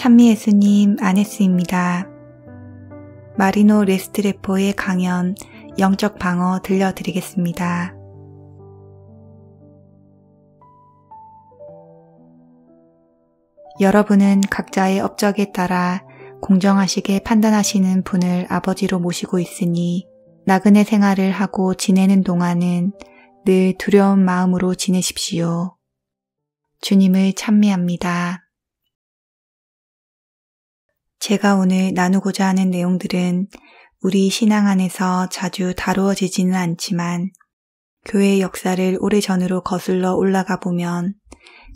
찬미예수님 아네스입니다. 마리노 레스트레포의 강연 영적 방어 들려드리겠습니다. 여러분은 각자의 업적에 따라 공정하시게 판단하시는 분을 아버지로 모시고 있으니 나그네 생활을 하고 지내는 동안은 늘 두려운 마음으로 지내십시오. 주님을 찬미합니다. 제가 오늘 나누고자 하는 내용들은 우리 신앙 안에서 자주 다루어지지는 않지만 교회의 역사를 오래전으로 거슬러 올라가 보면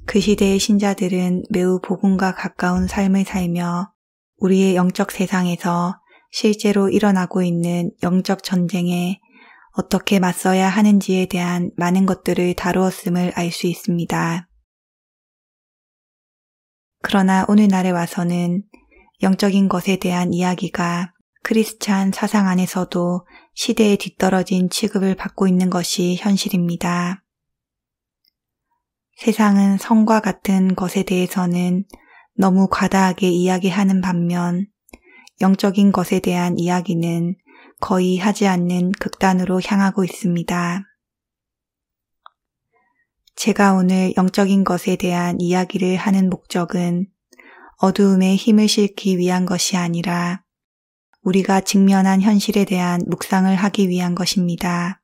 그 시대의 신자들은 매우 복음과 가까운 삶을 살며 우리의 영적 세상에서 실제로 일어나고 있는 영적 전쟁에 어떻게 맞서야 하는지에 대한 많은 것들을 다루었음을 알 수 있습니다. 그러나 오늘날에 와서는 영적인 것에 대한 이야기가 크리스찬 사상 안에서도 시대에 뒤떨어진 취급을 받고 있는 것이 현실입니다. 세상은 성과 같은 것에 대해서는 너무 과다하게 이야기하는 반면 영적인 것에 대한 이야기는 거의 하지 않는 극단으로 향하고 있습니다. 제가 오늘 영적인 것에 대한 이야기를 하는 목적은 어두움에 힘을 실기 위한 것이 아니라 우리가 직면한 현실에 대한 묵상을 하기 위한 것입니다.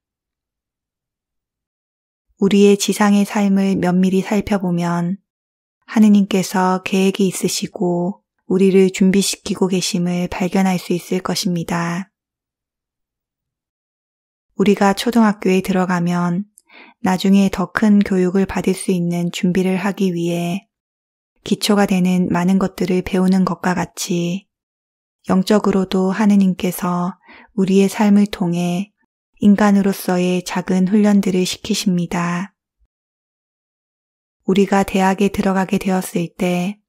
우리의 지상의 삶을 면밀히 살펴보면 하느님께서 계획이 있으시고 우리를 준비시키고 계심을 발견할 수 있을 것입니다. 우리가 초등학교에 들어가면 나중에 더 큰 교육을 받을 수 있는 준비를 하기 위해 기초가 되는 많은 것들을 배우는 것과 같이 영적으로도 하느님께서 우리의 삶을 통해 인간으로서의 작은 훈련들을 시키십니다. 우리가 대학에 들어가게 되었을 때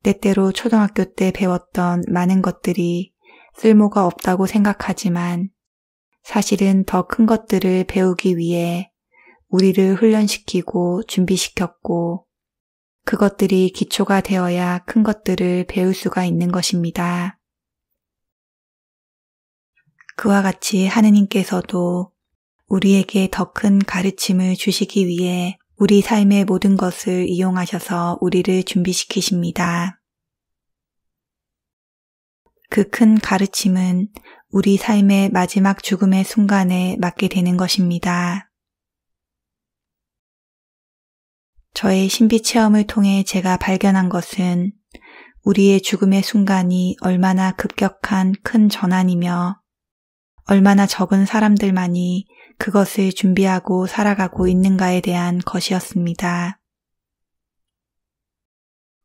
때때로 초등학교 때 배웠던 많은 것들이 쓸모가 없다고 생각하지만 사실은 더 큰 것들을 배우기 위해 우리를 훈련시키고 준비시켰고 그것들이 기초가 되어야 큰 것들을 배울 수가 있는 것입니다. 그와 같이 하느님께서도 우리에게 더 큰 가르침을 주시기 위해 우리 삶의 모든 것을 이용하셔서 우리를 준비시키십니다. 그 큰 가르침은 우리 삶의 마지막 죽음의 순간에 맞게 되는 것입니다. 저의 신비 체험을 통해 제가 발견한 것은 우리의 죽음의 순간이 얼마나 급격한 큰 전환이며 얼마나 적은 사람들만이 그것을 준비하고 살아가고 있는가에 대한 것이었습니다.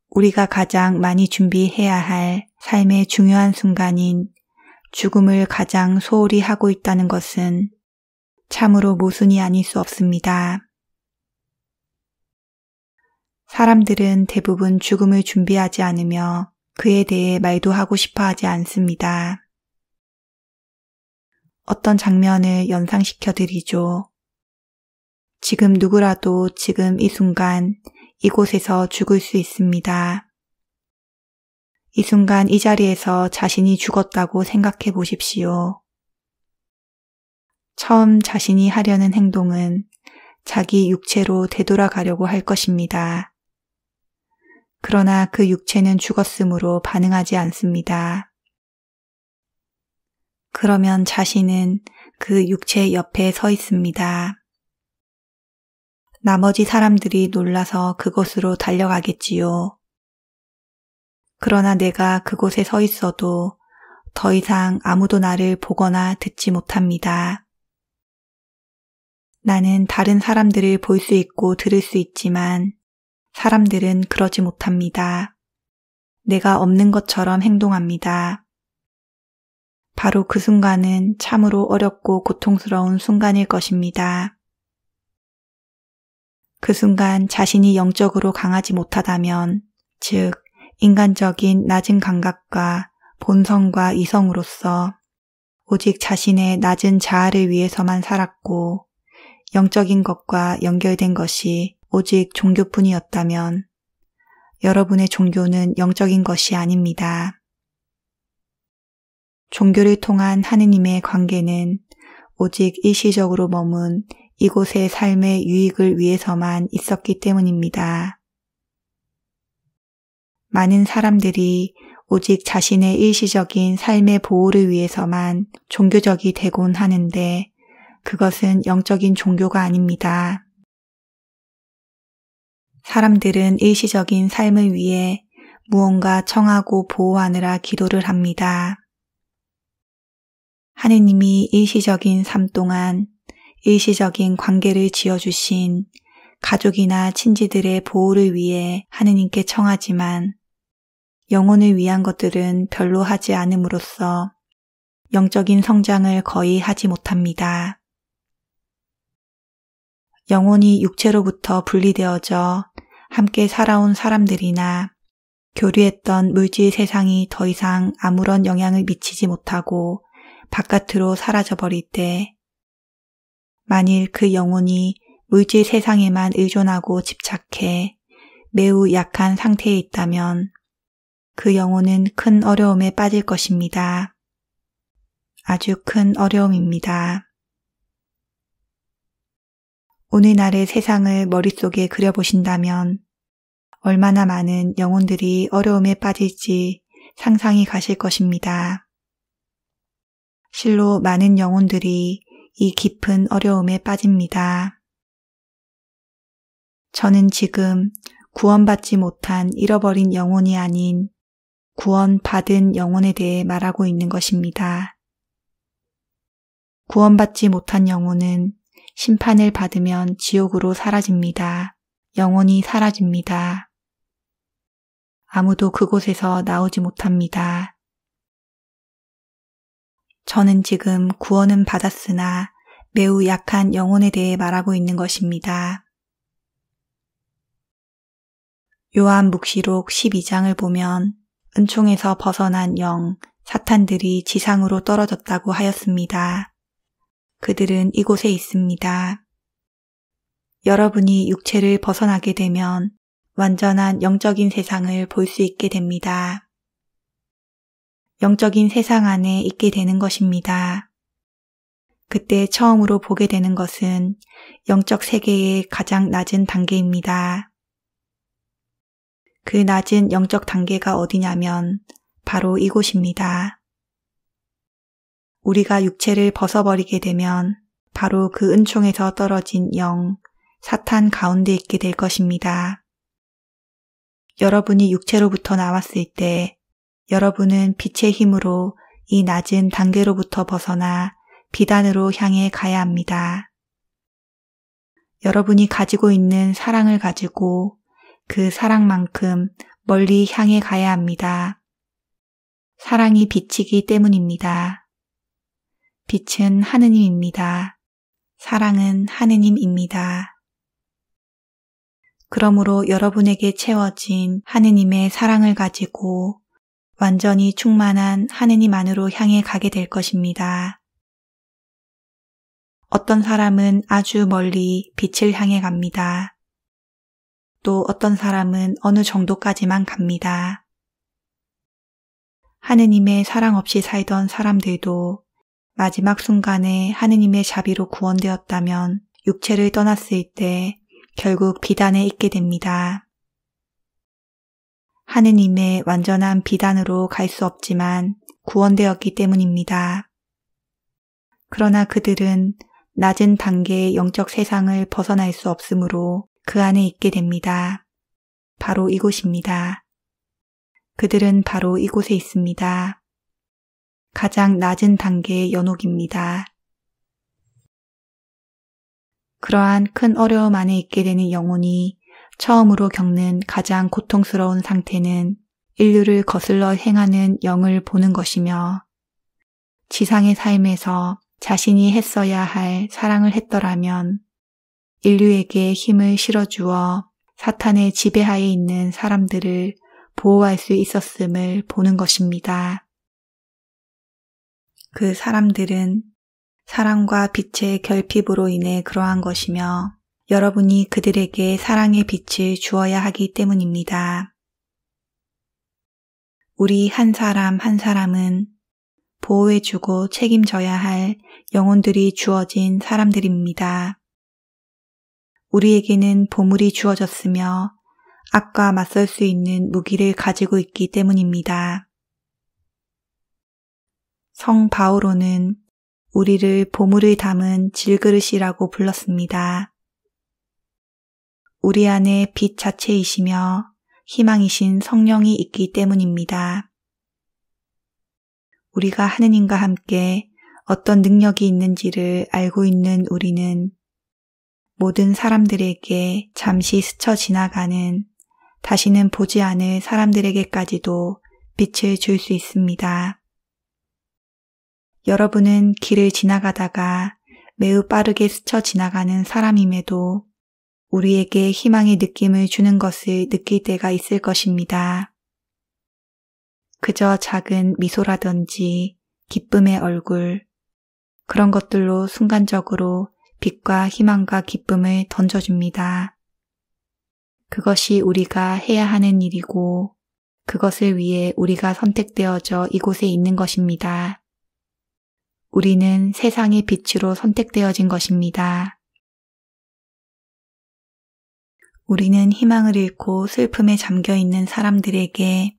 우리가 가장 많이 준비해야 할 삶의 중요한 순간인 죽음을 가장 소홀히 하고 있다는 것은 참으로 모순이 아닐 수 없습니다. 사람들은 대부분 죽음을 준비하지 않으며 그에 대해 말도 하고 싶어 하지 않습니다. 어떤 장면을 연상시켜 드리죠. 지금 누구라도 지금 이 순간 이곳에서 죽을 수 있습니다. 이 순간 이 자리에서 자신이 죽었다고 생각해 보십시오. 처음 자신이 하려는 행동은 자기 육체로 되돌아가려고 할 것입니다. 그러나 그 육체는 죽었으므로 반응하지 않습니다. 그러면 자신은 그 육체 옆에 서 있습니다. 나머지 사람들이 놀라서 그곳으로 달려가겠지요. 그러나 내가 그곳에 서 있어도 더 이상 아무도 나를 보거나 듣지 못합니다. 나는 다른 사람들을 볼 수 있고 들을 수 있지만 사람들은 그러지 못합니다. 내가 없는 것처럼 행동합니다. 바로 그 순간은 참으로 어렵고 고통스러운 순간일 것입니다. 그 순간 자신이 영적으로 강하지 못하다면, 즉 인간적인 낮은 감각과 본성과 이성으로서 오직 자신의 낮은 자아를 위해서만 살았고 영적인 것과 연결된 것이 오직 종교뿐이었다면 여러분의 종교는 영적인 것이 아닙니다. 종교를 통한 하느님의 관계는 오직 일시적으로 머문 이곳의 삶의 유익을 위해서만 있었기 때문입니다. 많은 사람들이 오직 자신의 일시적인 삶의 보호를 위해서만 종교적이 되곤 하는데 그것은 영적인 종교가 아닙니다. 사람들은 일시적인 삶을 위해 무언가 청하고 보호하느라 기도를 합니다. 하느님이 일시적인 삶 동안 일시적인 관계를 지어주신 가족이나 친지들의 보호를 위해 하느님께 청하지만 영혼을 위한 것들은 별로 하지 않음으로써 영적인 성장을 거의 하지 못합니다. 영혼이 육체로부터 분리되어져 함께 살아온 사람들이나 교류했던 물질 세상이 더 이상 아무런 영향을 미치지 못하고 바깥으로 사라져버릴 때 만일 그 영혼이 물질 세상에만 의존하고 집착해 매우 약한 상태에 있다면 그 영혼은 큰 어려움에 빠질 것입니다. 아주 큰 어려움입니다. 오늘날의 세상을 머릿속에 그려보신다면 얼마나 많은 영혼들이 어려움에 빠질지 상상이 가실 것입니다. 실로 많은 영혼들이 이 깊은 어려움에 빠집니다. 저는 지금 구원받지 못한 잃어버린 영혼이 아닌 구원받은 영혼에 대해 말하고 있는 것입니다. 구원받지 못한 영혼은 심판을 받으면 지옥으로 사라집니다. 영혼이 사라집니다. 아무도 그곳에서 나오지 못합니다. 저는 지금 구원은 받았으나 매우 약한 영혼에 대해 말하고 있는 것입니다. 요한묵시록 12장을 보면 은총에서 벗어난 영, 사탄들이 지상으로 떨어졌다고 하였습니다. 그들은 이곳에 있습니다. 여러분이 육체를 벗어나게 되면 완전한 영적인 세상을 볼 수 있게 됩니다. 영적인 세상 안에 있게 되는 것입니다. 그때 처음으로 보게 되는 것은 영적 세계의 가장 낮은 단계입니다. 그 낮은 영적 단계가 어디냐면 바로 이곳입니다. 우리가 육체를 벗어버리게 되면 바로 그 은총에서 떨어진 영, 사탄 가운데 있게 될 것입니다. 여러분이 육체로부터 나왔을 때 여러분은 빛의 힘으로 이 낮은 단계로부터 벗어나 비단으로 향해 가야 합니다. 여러분이 가지고 있는 사랑을 가지고 그 사랑만큼 멀리 향해 가야 합니다. 사랑이 빛이기 때문입니다. 빛은 하느님입니다. 사랑은 하느님입니다. 그러므로 여러분에게 채워진 하느님의 사랑을 가지고 완전히 충만한 하느님 안으로 향해 가게 될 것입니다. 어떤 사람은 아주 멀리 빛을 향해 갑니다. 또 어떤 사람은 어느 정도까지만 갑니다. 하느님의 사랑 없이 살던 사람들도 마지막 순간에 하느님의 자비로 구원되었다면 육체를 떠났을 때 결국 비단에 있게 됩니다. 하느님의 완전한 비단으로 갈 수 없지만 구원되었기 때문입니다. 그러나 그들은 낮은 단계의 영적 세상을 벗어날 수 없으므로 그 안에 있게 됩니다. 바로 이곳입니다. 그들은 바로 이곳에 있습니다. 가장 낮은 단계의 연옥입니다. 그러한 큰 어려움 안에 있게 되는 영혼이 처음으로 겪는 가장 고통스러운 상태는 인류를 거슬러 행하는 영을 보는 것이며 지상의 삶에서 자신이 했어야 할 사랑을 했더라면 인류에게 힘을 실어주어 사탄의 지배하에 있는 사람들을 보호할 수 있었음을 보는 것입니다. 그 사람들은 사랑과 빛의 결핍으로 인해 그러한 것이며 여러분이 그들에게 사랑의 빛을 주어야 하기 때문입니다. 우리 한 사람 한 사람은 보호해주고 책임져야 할 영혼들이 주어진 사람들입니다. 우리에게는 보물이 주어졌으며 악과 맞설 수 있는 무기를 가지고 있기 때문입니다. 성 바오로는 우리를 보물을 담은 질그릇이라고 불렀습니다. 우리 안에 빛 자체이시며 희망이신 성령이 있기 때문입니다. 우리가 하느님과 함께 어떤 능력이 있는지를 알고 있는 우리는 모든 사람들에게 잠시 스쳐 지나가는 다시는 보지 않을 사람들에게까지도 빛을 줄 수 있습니다. 여러분은 길을 지나가다가 매우 빠르게 스쳐 지나가는 사람임에도 우리에게 희망의 느낌을 주는 것을 느낄 때가 있을 것입니다. 그저 작은 미소라든지 기쁨의 얼굴, 그런 것들로 순간적으로 빛과 희망과 기쁨을 던져줍니다. 그것이 우리가 해야 하는 일이고 그것을 위해 우리가 선택되어져 이곳에 있는 것입니다. 우리는 세상의 빛으로 선택되어진 것입니다. 우리는 희망을 잃고 슬픔에 잠겨있는 사람들에게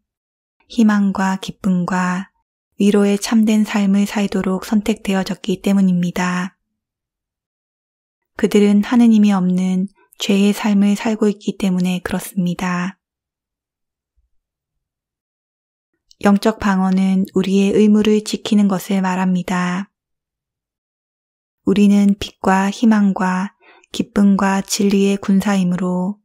희망과 기쁨과 위로의 참된 삶을 살도록 선택되어졌기 때문입니다. 그들은 하느님이 없는 죄의 삶을 살고 있기 때문에 그렇습니다. 영적 방어는 우리의 의무를 지키는 것을 말합니다. 우리는 빛과 희망과 기쁨과 진리의 군사이므로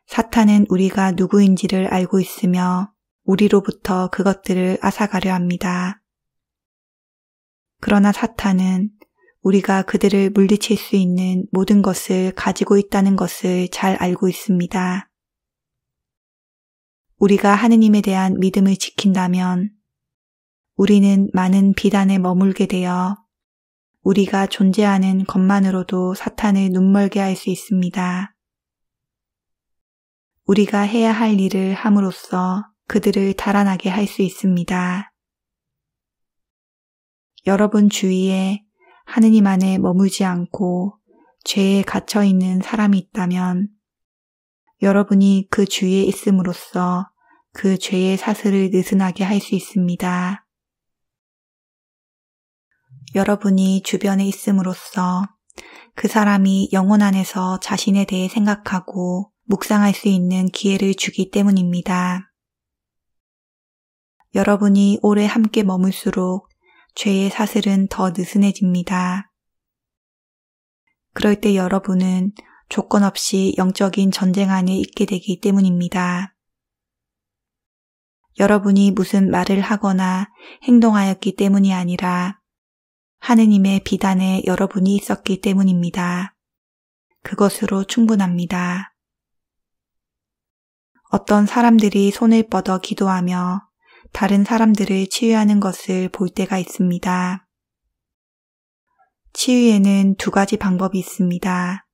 사탄은 우리가 누구인지를 알고 있으며 우리로부터 그것들을 앗아가려 합니다. 그러나 사탄은 우리가 그들을 물리칠 수 있는 모든 것을 가지고 있다는 것을 잘 알고 있습니다. 우리가 하느님에 대한 믿음을 지킨다면 우리는 많은 비단에 머물게 되어 우리가 존재하는 것만으로도 사탄을 눈멀게 할 수 있습니다. 우리가 해야 할 일을 함으로써 그들을 달아나게 할 수 있습니다. 여러분 주위에 하느님 안에 머물지 않고 죄에 갇혀 있는 사람이 있다면 여러분이 그 주위에 있음으로써 그 죄의 사슬을 느슨하게 할 수 있습니다. 여러분이 주변에 있음으로써 그 사람이 영혼 안에서 자신에 대해 생각하고 묵상할 수 있는 기회를 주기 때문입니다. 여러분이 오래 함께 머물수록 죄의 사슬은 더 느슨해집니다. 그럴 때 여러분은 조건 없이 영적인 전쟁 안에 있게 되기 때문입니다. 여러분이 무슨 말을 하거나 행동하였기 때문이 아니라 하느님의 비단에 여러분이 있었기 때문입니다. 그것으로 충분합니다. 어떤 사람들이 손을 뻗어 기도하며 다른 사람들을 치유하는 것을 볼 때가 있습니다. 치유에는 두 가지 방법이 있습니다.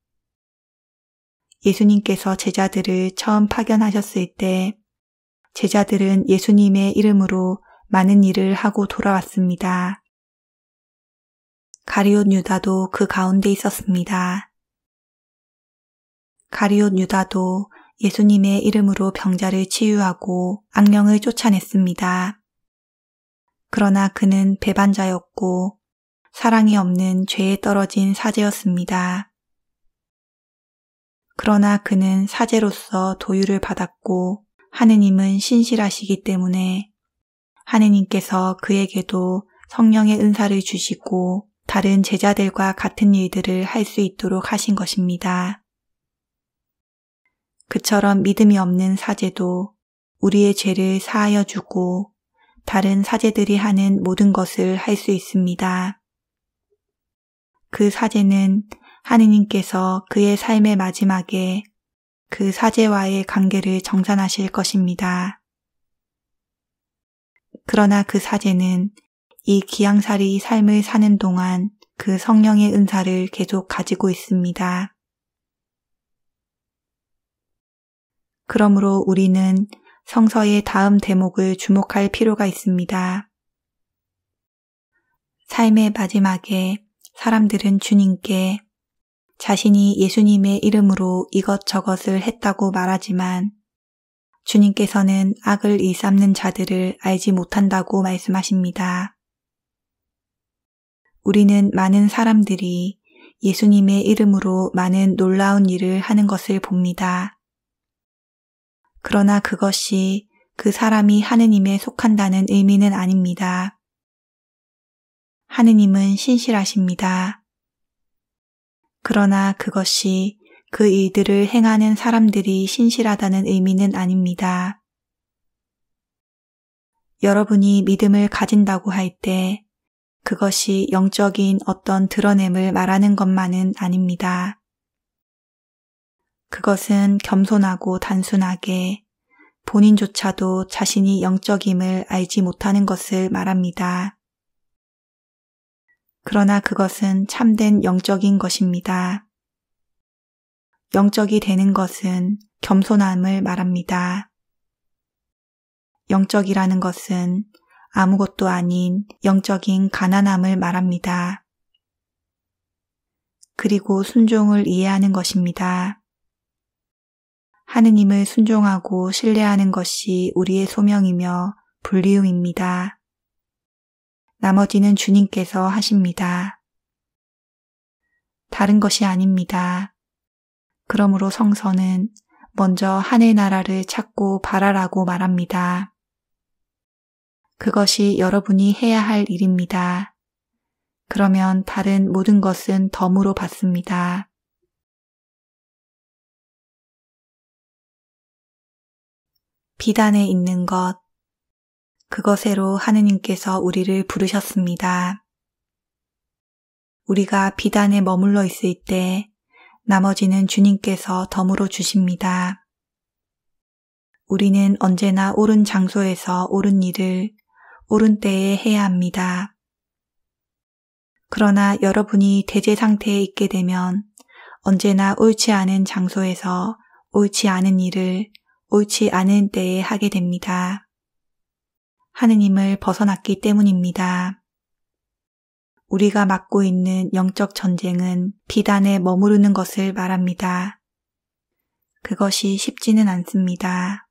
예수님께서 제자들을 처음 파견하셨을 때 제자들은 예수님의 이름으로 많은 일을 하고 돌아왔습니다. 가룟 유다도 그 가운데 있었습니다. 가룟 유다도 예수님의 이름으로 병자를 치유하고 악령을 쫓아냈습니다. 그러나 그는 배반자였고 사랑이 없는 죄에 떨어진 사제였습니다. 그러나 그는 사제로서 도유를 받았고 하느님은 신실하시기 때문에 하느님께서 그에게도 성령의 은사를 주시고 다른 제자들과 같은 일들을 할 수 있도록 하신 것입니다. 그처럼 믿음이 없는 사제도 우리의 죄를 사하여 주고 다른 사제들이 하는 모든 것을 할 수 있습니다. 그 사제는 하느님께서 그의 삶의 마지막에 그 사제와의 관계를 정산하실 것입니다. 그러나 그 사제는 이 기양살이 삶을 사는 동안 그 성령의 은사를 계속 가지고 있습니다. 그러므로 우리는 성서의 다음 대목을 주목할 필요가 있습니다. 삶의 마지막에 사람들은 주님께 자신이 예수님의 이름으로 이것저것을 했다고 말하지만 주님께서는 악을 일삼는 자들을 알지 못한다고 말씀하십니다. 우리는 많은 사람들이 예수님의 이름으로 많은 놀라운 일을 하는 것을 봅니다. 그러나 그것이 그 사람이 하느님에 속한다는 의미는 아닙니다. 하느님은 신실하십니다. 그러나 그것이 그 일들을 행하는 사람들이 신실하다는 의미는 아닙니다. 여러분이 믿음을 가진다고 할 때 그것이 영적인 어떤 드러냄을 말하는 것만은 아닙니다. 그것은 겸손하고 단순하게 본인조차도 자신이 영적임을 알지 못하는 것을 말합니다. 그러나 그것은 참된 영적인 것입니다. 영적이 되는 것은 겸손함을 말합니다. 영적이라는 것은 아무것도 아닌 영적인 가난함을 말합니다. 그리고 순종을 이해하는 것입니다. 하느님을 순종하고 신뢰하는 것이 우리의 소명이며 불리움입니다. 나머지는 주님께서 하십니다. 다른 것이 아닙니다. 그러므로 성서는 먼저 하늘 나라를 찾고 바라라고 말합니다. 그것이 여러분이 해야 할 일입니다. 그러면 다른 모든 것은 덤으로 받습니다. 비단에 있는 것, 그것으로 하느님께서 우리를 부르셨습니다. 우리가 비단에 머물러 있을 때 나머지는 주님께서 덤으로 주십니다. 우리는 언제나 옳은 장소에서 옳은 일을 옳은 때에 해야 합니다. 그러나 여러분이 대제 상태에 있게 되면 언제나 옳지 않은 장소에서 옳지 않은 일을 옳지 않은 때에 하게 됩니다. 하느님을 벗어났기 때문입니다. 우리가 맡고 있는 영적 전쟁은 비단에 머무르는 것을 말합니다. 그것이 쉽지는 않습니다.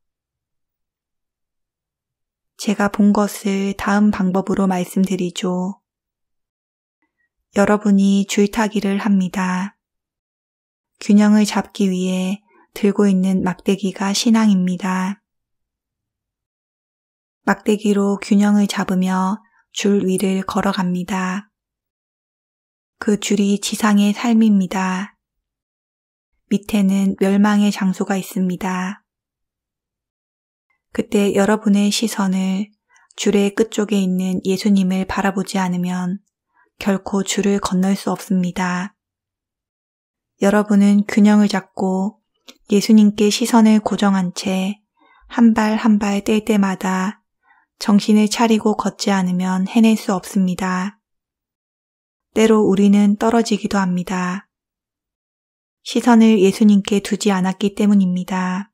제가 본 것을 다음 방법으로 말씀드리죠. 여러분이 줄타기를 합니다. 균형을 잡기 위해 들고 있는 막대기가 신앙입니다. 막대기로 균형을 잡으며 줄 위를 걸어갑니다. 그 줄이 지상의 삶입니다. 밑에는 멸망의 장소가 있습니다. 그때 여러분의 시선을 줄의 끝쪽에 있는 예수님을 바라보지 않으면 결코 줄을 건널 수 없습니다. 여러분은 균형을 잡고 예수님께 시선을 고정한 채 한 발 한 발 뗄 때마다 정신을 차리고 걷지 않으면 해낼 수 없습니다. 때로 우리는 떨어지기도 합니다. 시선을 예수님께 두지 않았기 때문입니다.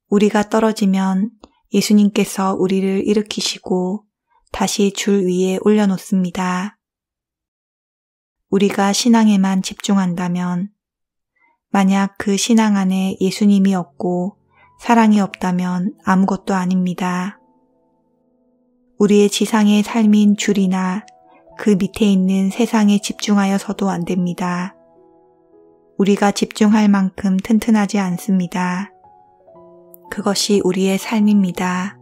우리가 떨어지면 예수님께서 우리를 일으키시고 다시 줄 위에 올려놓습니다. 우리가 신앙에만 집중한다면, 만약 그 신앙 안에 예수님이 없고 사랑이 없다면 아무것도 아닙니다. 우리의 지상의 삶인 줄이나 그 밑에 있는 세상에 집중하여서도 안 됩니다. 우리가 집중할 만큼 튼튼하지 않습니다. 그것이 우리의 삶입니다.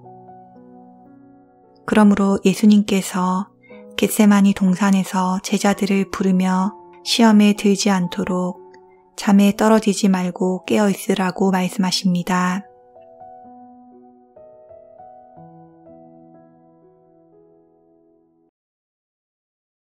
그러므로 예수님께서 겟세마니 동산에서 제자들을 부르며 시험에 들지 않도록 잠에 떨어지지 말고 깨어 있으라고 말씀하십니다.